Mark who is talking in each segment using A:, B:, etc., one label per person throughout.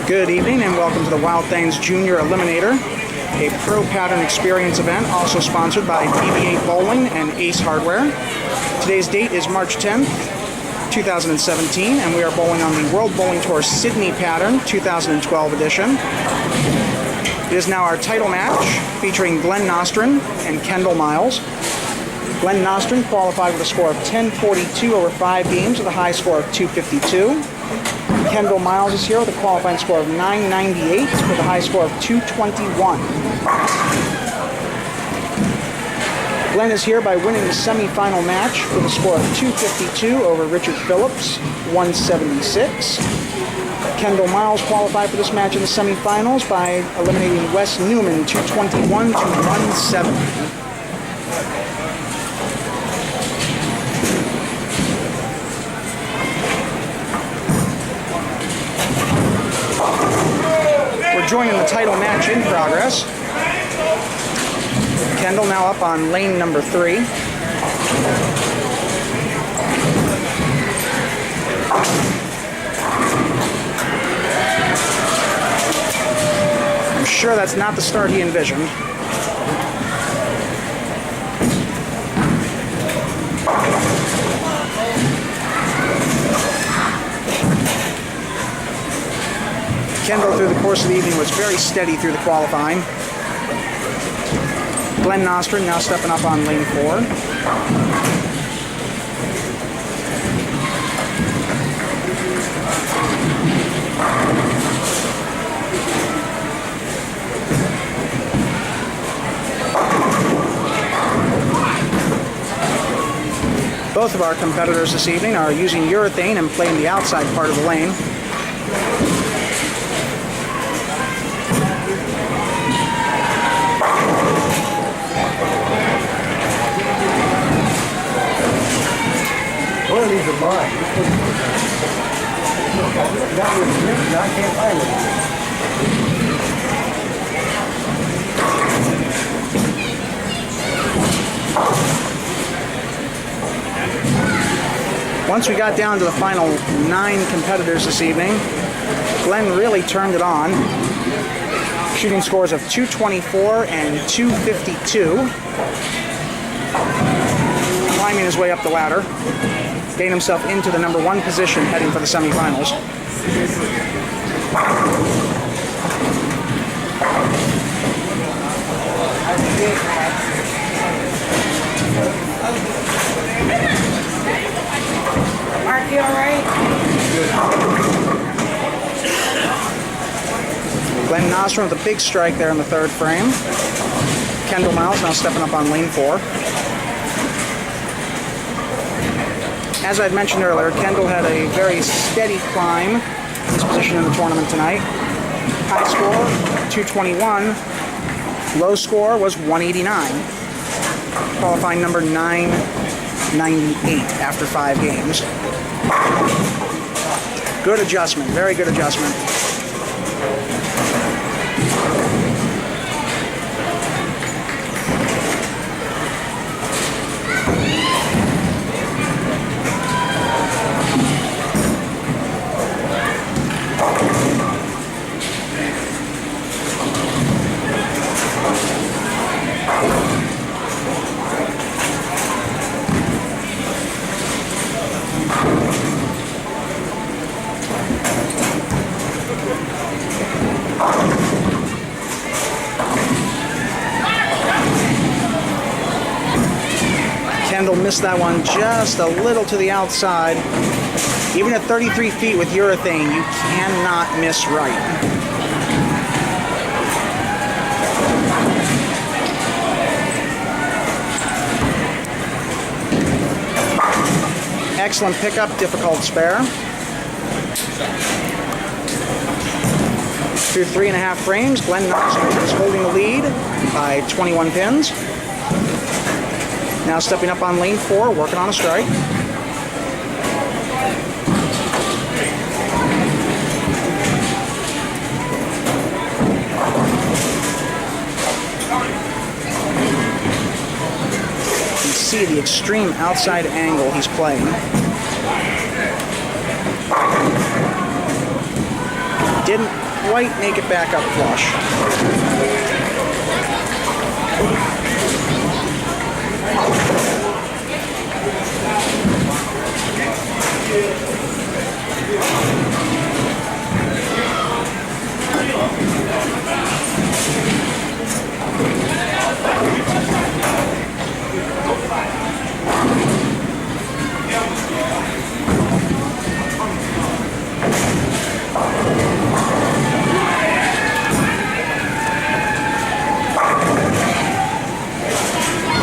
A: Good evening and welcome to the Wildthangz Jr Eliminator, a pro pattern experience event also sponsored by BB-8 Bowling and Ace Hardware. Today's date is March 10th, 2017, and we are bowling on the World Bowling Tour Sydney Pattern 2012 edition. It is now our title match featuring Glenn Nostrand and Kendle Miles. Glenn Nostrand qualified with a score of 1042 over 5 games with a high score of 252. Kendle Miles is here with a qualifying score of 998 with a high score of 221. Glenn is here by winning the semi-final match with a score of 252 over Richard Phillips, 176. Kendle Miles qualified for this match in the semi-finals by eliminating Wes Newman, 221 to 170. Joining the title match in progress. Kendle now up on lane number 3. I'm sure that's not the start he envisioned. Kendle, through the course of the evening, was very steady through the qualifying. Glenn Nostrand now stepping up on lane 4. Both of our competitors this evening are using urethane and playing the outside part of the lane.
B: One of these are mine. That was written, I can't find it.
A: Once we got down to the final 9 competitors this evening, Glenn really turned it on. Shooting scores of 224 and 252. Climbing his way up the ladder, getting himself into the number 1 position heading for the semifinals.
C: Mark, you alright?
A: Glenn Nostrand with a big strike there in the 3rd frame. Kendle Miles now stepping up on lane 4. As I'd mentioned earlier, Kendle had a very steady climb in his position in the tournament tonight. High score, 221. Low score was 189. Qualifying number 998 after 5 games. Good adjustment, very good adjustment. Kendle missed that one just a little to the outside. Even at 33 feet with urethane, you cannot miss right. Excellent pickup, difficult spare. Through 3.5 frames, Glenn Nostrand is holding the lead by 21 pins. Now stepping up on lane 4, working on a strike. You can see the extreme outside angle he's playing. quite make it back up flush.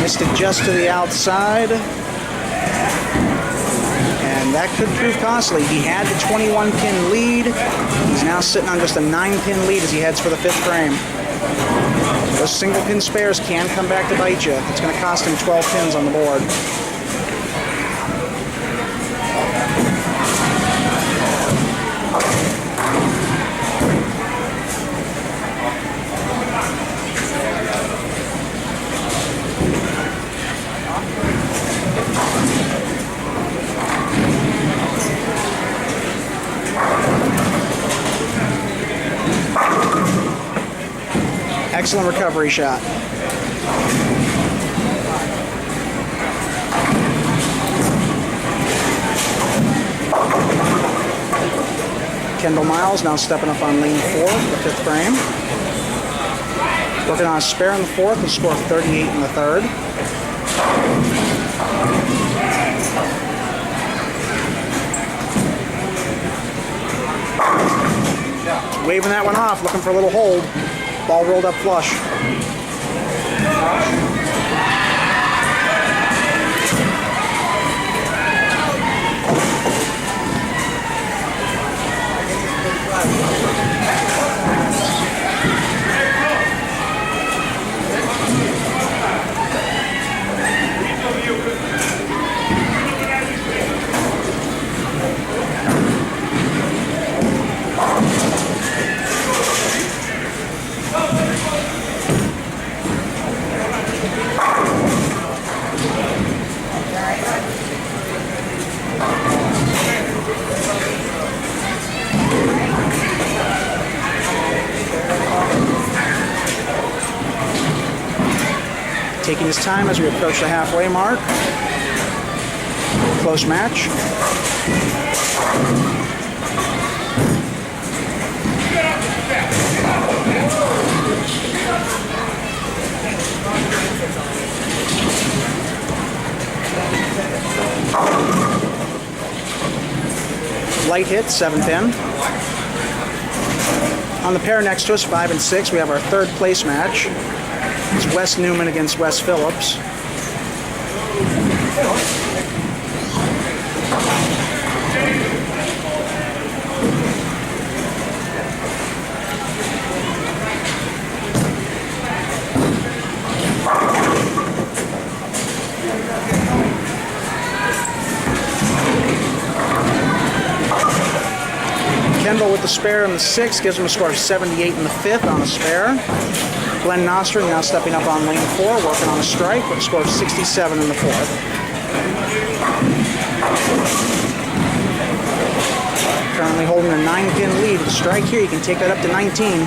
A: Missed it just to the outside. And that could prove costly. He had the 21-pin lead. He's now sitting on just a 9-pin lead as he heads for the 5th frame. Those single-pin spares can come back to bite you. It's going to cost him 12 pins on the board. Excellent recovery shot. Kendle Miles now stepping up on lane 4 for the 5th frame. Working on a spare in the 4th and score 38 in the 3rd. Waving that one off, looking for a little hold. Ball rolled up flush. Taking his time as we approach the halfway mark. Close match. Light hit, 7-pin. On the pair next to us, 5 and 6, we have our 3rd place match. It's Wes Newman against Wes Phillips. Kendle with the spare in the 6th gives him a score of 78 in the 5th on a spare. Glenn Nostrand now stepping up on lane 4, working on a strike with a score of 67 in the 4th. Currently holding a 9-pin lead. With a strike here, you can take that up to 19.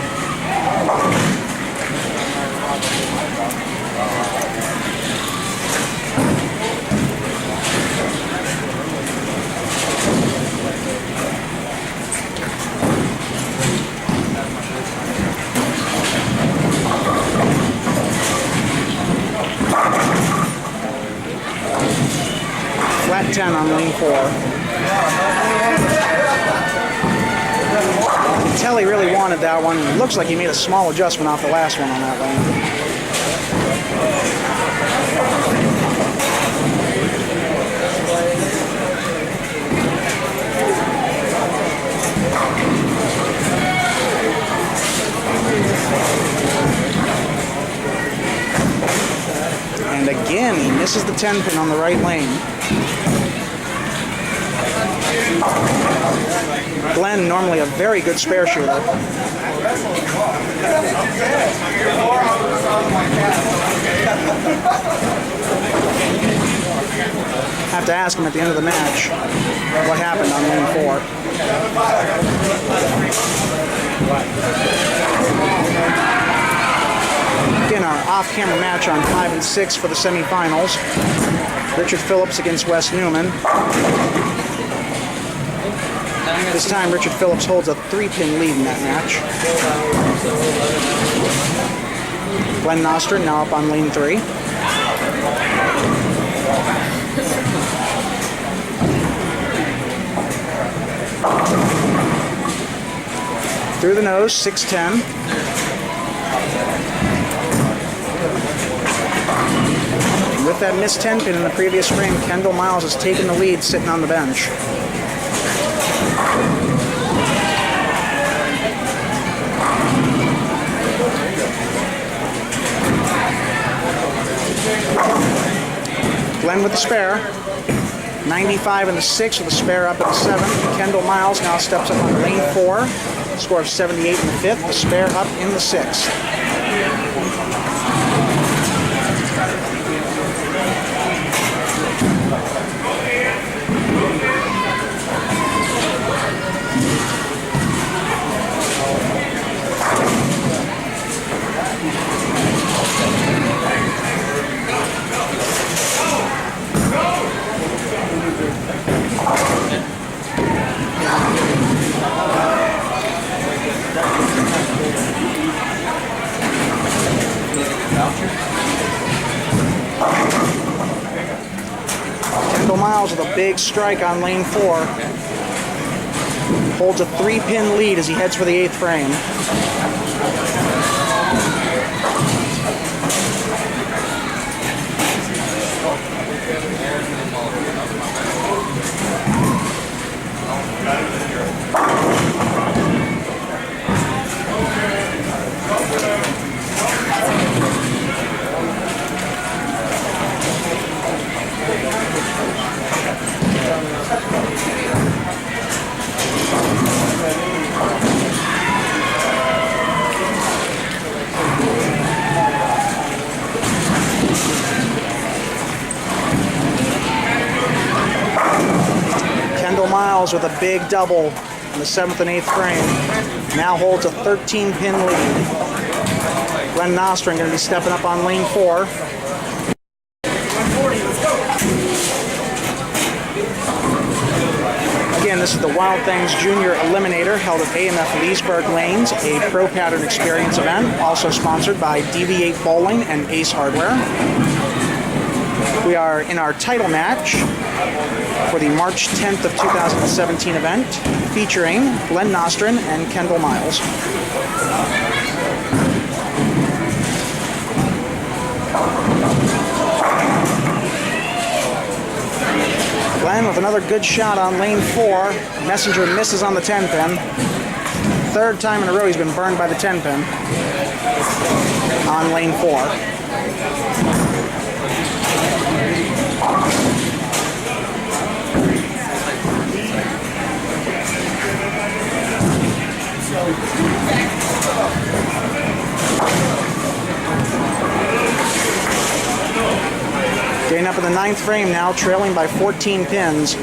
A: Flat 10 on lane 4. You can tell he really wanted that one. It looks like he made a small adjustment off the last one on that lane. And again, he misses the 10-pin on the right lane. Glenn, normally a very good spare shooter. have to ask him at the end of the match what happened on lane 4. Again, our off-camera match on 5 and 6 for the semifinals. Richard Phillips against Wes Newman. This time, Richard Phillips holds a 3-pin lead in that match. Glenn Nostrand now up on lane 3. Through the nose, 6-10. With that missed 10-pin in the previous frame, Kendle Miles has taken the lead sitting on the bench. Glenn with the spare. 95 in the 6 with a spare up in the 7. Kendle Miles now steps up on lane 4. Score of 78 in the 5th. The spare up in the 6th. Kendle Miles with a big strike on lane 4. Holds a 3-pin lead as he heads for the 8th frame. Kendle Miles with a big double in the 7th and 8th frame. Now holds a 13-pin lead. Glenn Nostrand going to be stepping up on lane 4. Again, this is the Wildthangz Jr Eliminator held at AMF Leesburg Lanes, a pro pattern experience event, also sponsored by DV8 Bowling and Ace Hardware. We are in our title match for the March 10th of 2017 event, featuring Glenn Nostrand and Kendle Miles. Glenn with another good shot on lane 4. Messenger misses on the 10-pin. 3rd time in a row he's been burned by the 10-pin on lane 4. Getting up in the 9th frame now, trailing by 14 pins.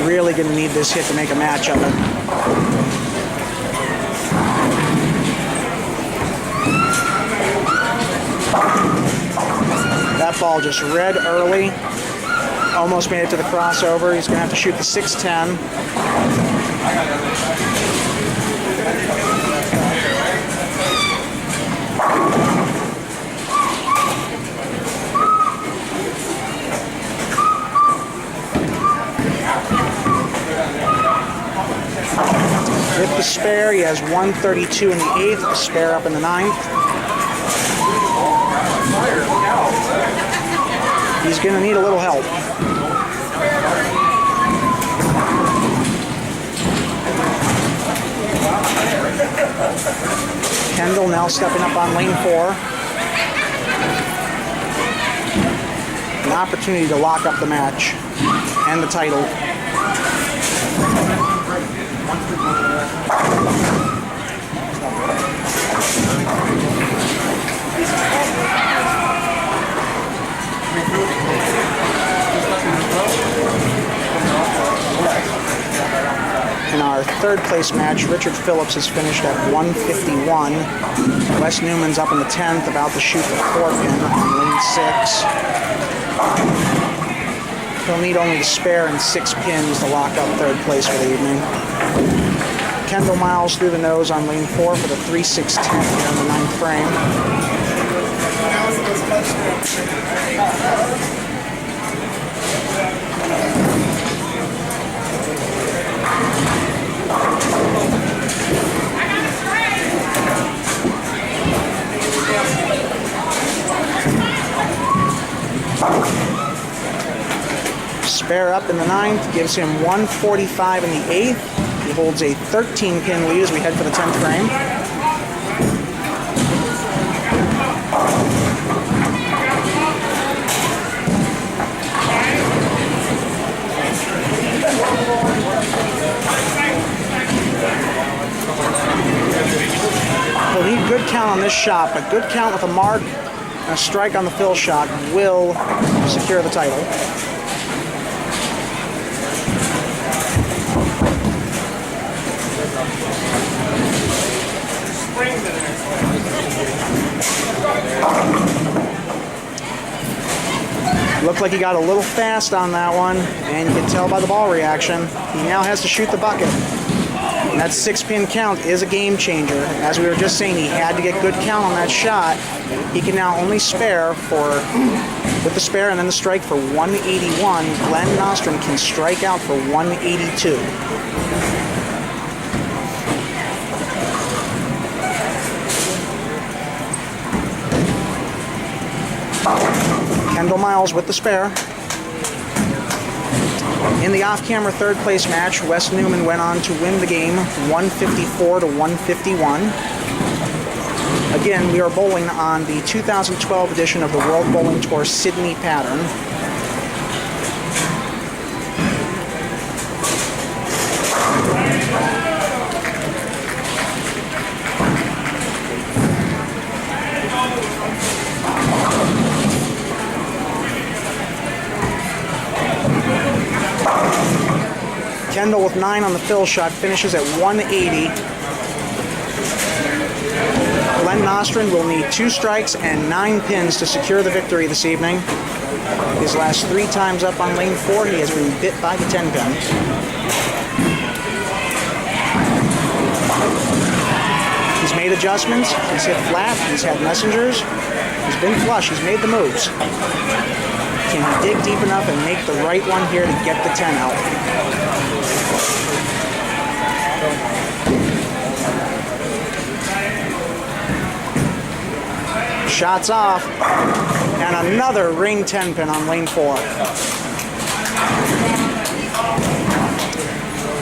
A: Really going to need this hit to make a match of it. That ball just read early. Almost made it to the crossover. He's going to have to shoot the 6-10. With the spare, he has 132 in the 8th, the spare up in the 9th. He's going to need a little help. Kendle now stepping up on lane 4. An opportunity to lock up the match. and the title. In our third place match, Richard Phillips has finished at 151. Wes Newman's up in the 10th, about to shoot the 4-pin on lane 6. He'll need only the spare and 6 pins to lock up third place for the evening. Kendle Miles through the nose on lane 4 for the 3-6-10 here in the 9th frame. Spare up in the 9th, gives him 145 in the 8th. He holds a 13-pin lead as we head for the 10th frame. We'll need good count on this shot, but good count with a mark and a strike on the fill shot will secure the title. Looked like he got a little fast on that one, and you can tell by the ball reaction. He now has to shoot the bucket. And that 6-pin count is a game changer. As we were just saying, he had to get good count on that shot. He can now only spare with the spare and then the strike for 181. Glenn Nostrand can strike out for 182. Kendle Miles with the spare. In the off-camera third place match, Wes Newman went on to win the game 154 to 151. Again, we are bowling on the 2012 edition of the World Bowling Tour Sydney pattern. Kendle with 9 on the fill shot finishes at 180. Glenn Nostrand will need 2 strikes and 9 pins to secure the victory this evening. His last 3 times up on lane 4, he has been bit by the 10-pin. He's made adjustments, he's hit flat, he's had messengers, he's been flush, he's made the moves. Can he dig deep enough and make the right one here to get the 10 out? Shots off, and another ring 10-pin on lane 4.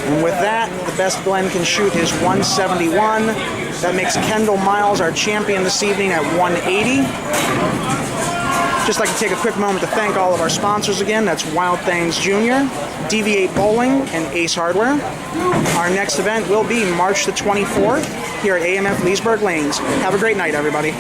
A: And with that, the best Glenn can shoot is 171. That makes Kendle Miles our champion this evening at 180. Just like to take a quick moment to thank all of our sponsors again. That's Wildthangz Jr, DV8 Bowling, and Ace Hardware. Our next event will be March the 24th here at AMF Leesburg Lanes. Have a great night, everybody.